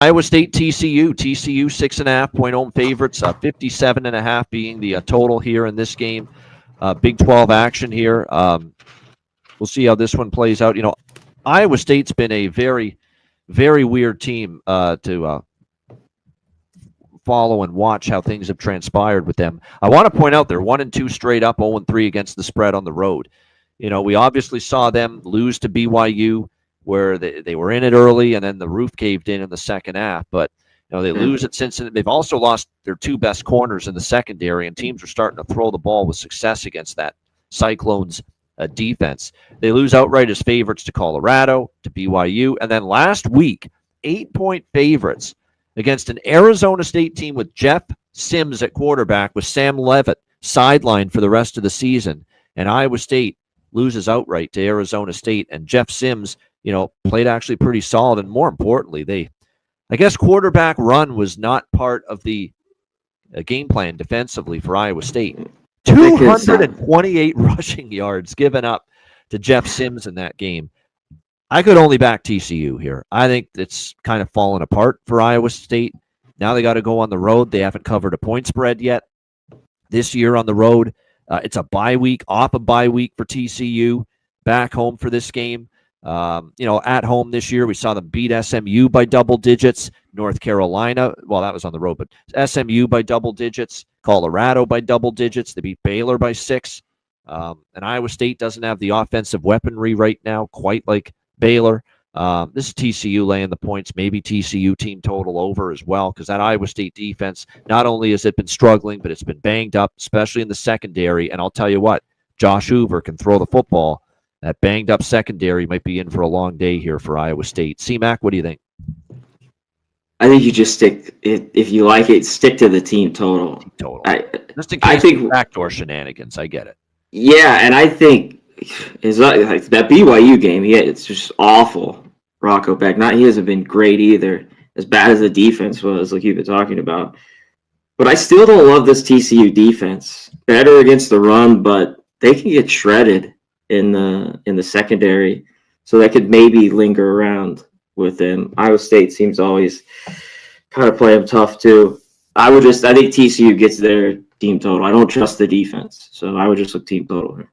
Iowa State, TCU. TCU 6.5-point home favorites. 57.5 being the total here in this game. Big 12 action here. We'll see how this one plays out. Iowa State's been a very, very weird team to follow and watch how things have transpired with them. I want to point out they're 1-2 straight up, 0-3 against the spread on the road. We obviously saw them lose to BYU, where they were in it early and then the roof caved in the second half. But they lose at Cincinnati. They've also lost their two best corners in the secondary, and teams are starting to throw the ball with success against that Cyclones defense. They lose outright as favorites to Colorado, to BYU, and then last week, 8-point favorites against an Arizona State team with Jeff Sims at quarterback, with Sam Leavitt sidelined for the rest of the season. And Iowa State loses outright to Arizona State, and Jeff Sims, played actually pretty solid. And more importantly, I guess quarterback run was not part of the game plan defensively for Iowa State. 228 rushing yards given up to Jeff Sims in that game. I could only back TCU here. I think it's kind of fallen apart for Iowa State. Now they got to go on the road. They haven't covered a point spread yet this year on the road. It's a bye week, off a bye week for TCU, back home for this game. At home this year, we saw them beat SMU by double digits. North Carolina, well, that was on the road, but SMU by double digits. Colorado by double digits. They beat Baylor by 6. And Iowa State doesn't have the offensive weaponry right now, quite like Baylor. This is TCU laying the points, maybe TCU team total over as well, because that Iowa State defense, not only has it been struggling, but it's been banged up, especially in the secondary. And I'll tell you what, Josh Hoover can throw the football. That banged up secondary might be in for a long day here for Iowa State. C-Mac, what do you think? I think you just stick it, if you like it, stick to the team total. Just in case of backdoor shenanigans, I get it. Yeah, and I think like that BYU game, it's just awful. Rocco Beck, he hasn't been great either, as bad as the defense was, like you've been talking about. But I still don't love this TCU defense. Better against the run, but they can get shredded in the secondary, so that could maybe linger around with them. Iowa State seems to always kind of play them tough too. I think TCU gets their team total. I don't trust the defense, so I would just look team total here.